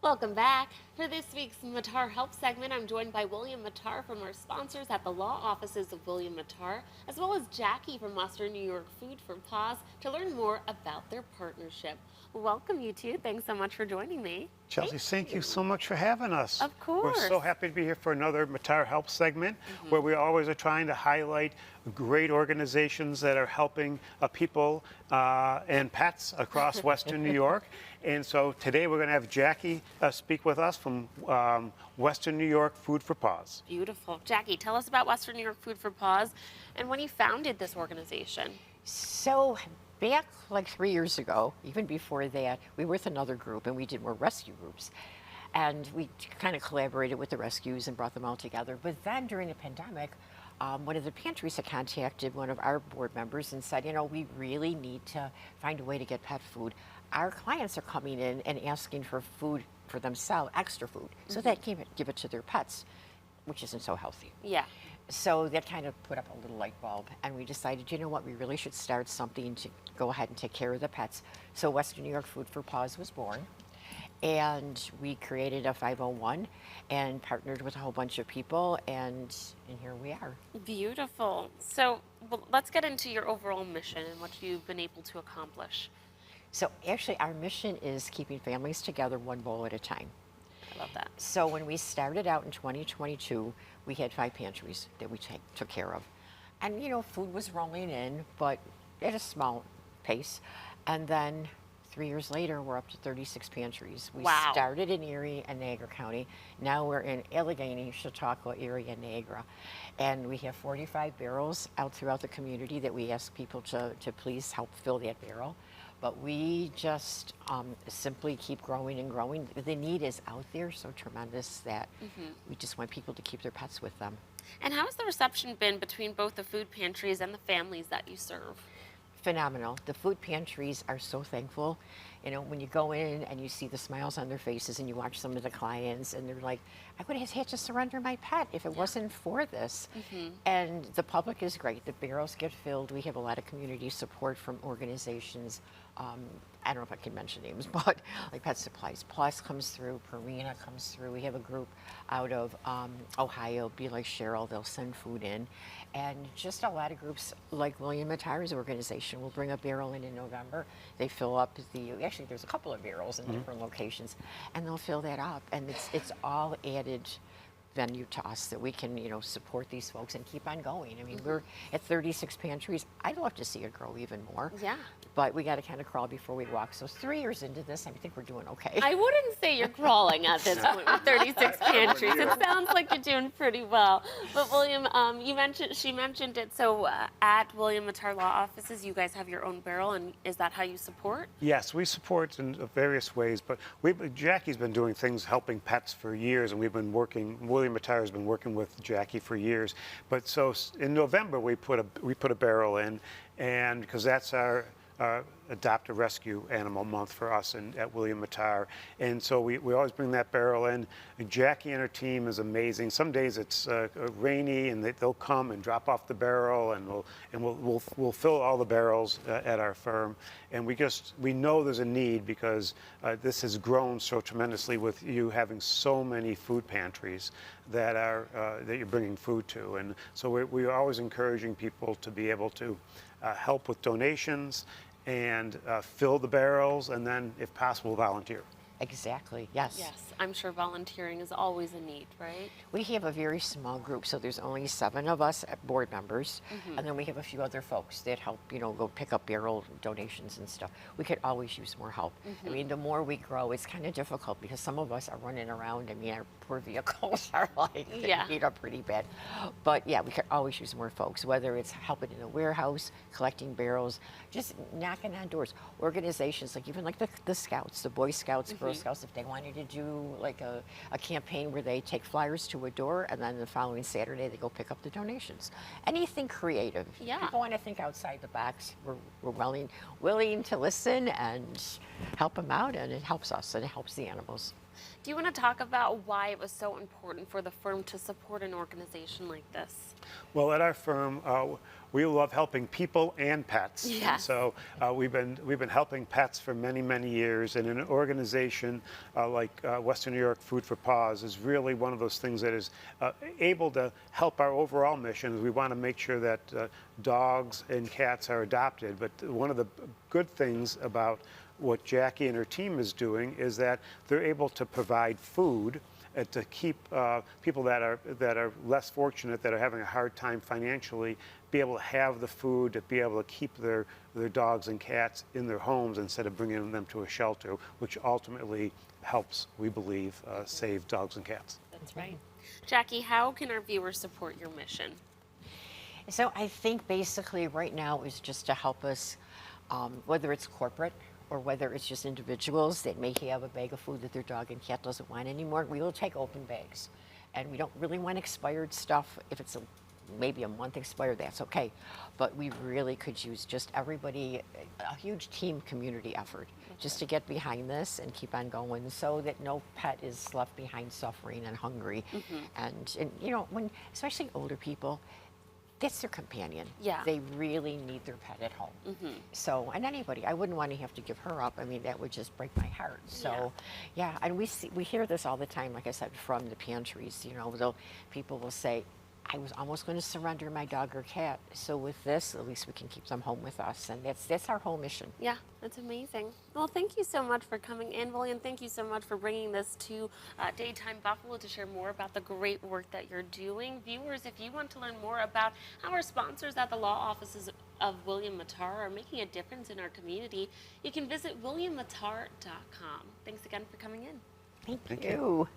Welcome back. For this week's Mattar Help segment, I'm joined by William Mattar from our sponsors at the law offices of William Mattar, as well as Jackie from Western New York Food for Paws to learn more about their partnership. Welcome, you two. Thanks so much for joining me. Chelsea, thank you so much for having us. Of course. We're so happy to be here for another Mattar Help segment where we always are trying to highlight great organizations that are helping people and pets across Western New York. And so today we're going to have Jackie speak with us from Western New York Food for Paws. Beautiful. Jackie, tell us about Western New York Food for Paws and when you founded this organization. So back like 3 years ago, even before that, we were with another group and we did more rescue groups. And we kind of collaborated with the rescues and brought them all together. But then during the pandemic, one of the pantries had contacted one of our board members and said, you know, we really need to find a way to get pet food. Our clients are coming in and asking for food for themselves, extra food, so they can give it to their pets, which isn't so healthy. Yeah. So that kind of put up a little light bulb, and we decided, you know what, we really should start something to go ahead and take care of the pets. So Western New York Food for Paws was born, and we created a 501 and partnered with a whole bunch of people, and here we are. Beautiful. So let's get into your overall mission and what you've been able to accomplish. So actually, our mission is keeping families together one bowl at a time. I love that. So when we started out in 2022, we had 5 pantries that we took care of. And, you know, food was rolling in, but at a small pace. And then 3 years later, we're up to 36 pantries. We Wow. started in Erie and Niagara County. Now we're in Allegheny, Chautauqua, Erie, and Niagara. And we have 45 barrels out throughout the community that we ask people to please help fill that barrel. But we just simply keep growing and growing. The need is out there so tremendous that we just want people to keep their pets with them. And how has the reception been between both the food pantries and the families that you serve? Phenomenal. The food pantries are so thankful. You know, when you go in and you see the smiles on their faces and you watch some of the clients and they're like, I would have had to surrender my pet if it wasn't for this. And the public is great. The barrels get filled. We have a lot of community support from organizations. I don't know if I can mention names, but like Pet Supplies Plus comes through, Purina comes through. We have a group out of Ohio, Be Like Cheryl, they'll send food in. And just a lot of groups like William Mattar's organization will bring a barrel in November. They fill up actually there's a couple of barrels in different locations, and they'll fill that up. And it's all added venue to us that we can, you know, support these folks and keep on going. I mean, we're at 36 pantries. I'd love to see it grow even more. Yeah. But we got to kind of crawl before we walk. So 3 years into this, I think we're doing okay. I wouldn't say you're crawling at this point with 36 pantries. It sounds like you're doing pretty well. But William, she mentioned it. So at William Mattar Law Offices, you guys have your own barrel, and is that how you support? Yes, we support in various ways, but Jackie's been doing things helping pets for years, and we've been working, William Mattar has been working with Jackie for years. But so in November, we put a barrel in, and because that's our adopt a rescue animal month for us at William Mattar. And so we always bring that barrel in. And Jackie and her team is amazing. Some days it's rainy and they'll come and drop off the barrel, and we'll fill all the barrels at our firm. And we know there's a need because this has grown so tremendously with you having so many food pantries that you're bringing food to. And so we're always encouraging people to be able to help with donations and fill the barrels, and then, if possible, volunteer. Exactly, yes. Yes, I'm sure volunteering is always a need, right? We have a very small group, so there's only 7 of us board members, and then we have a few other folks that help, you know, go pick up barrel donations and stuff. We could always use more help. I mean, the more we grow, it's kind of difficult because some of us are running around. I mean, our poor vehicles are like, beat up pretty bad. But yeah, we could always use more folks, whether it's helping in the warehouse, collecting barrels, just knocking on doors. Organizations, like even like the Scouts, the Boy Scouts, Girl Scouts, if they wanted to do like a campaign where they take flyers to a door and then the following Saturday they go pick up the donations. Anything creative. Yeah. People want to think outside the box. We're willing to listen and help them out, and it helps us and it helps the animals. Do you want to talk about why it was so important for the firm to support an organization like this? Well, at our firm, we love helping people and pets. Yes. So we've been helping pets for many, many years, and an organization like Western New York Food for Paws is really one of those things that is able to help our overall mission. We want to make sure that dogs and cats are adopted. But one of the good things about what Jackie and her team is doing is that they're able to provide food to keep people that are less fortunate, that are having a hard time financially, be able to have the food, to be able to keep their dogs and cats in their homes instead of bringing them to a shelter, which ultimately helps, we believe, save dogs and cats. That's right. Jackie, how can our viewers support your mission? So I think basically right now is just to help us, whether it's corporate or whether it's just individuals that may have a bag of food that their dog and cat doesn't want anymore. We will take open bags, and we don't really want expired stuff. If it's maybe a month expired, that's okay. But we really could use just everybody, a huge team community effort, just to get behind this and keep on going so that no pet is left behind suffering and hungry. And you know, when especially older people, that's their companion. Yeah. They really need their pet at home. So, and anybody, I wouldn't want to have to give her up. I mean, that would just break my heart. So, yeah, and we hear this all the time, like I said, from the pantries. You know, people will say, I was almost going to surrender my dog or cat. So with this, at least we can keep them home with us. And that's our whole mission. Yeah, that's amazing. Well, thank you so much for coming in, William. Thank you so much for bringing this to Daytime Buffalo to share more about the great work that you're doing. Viewers, if you want to learn more about how our sponsors at the law offices of William Mattar are making a difference in our community, you can visit williammattar.com. Thanks again for coming in. Thank you.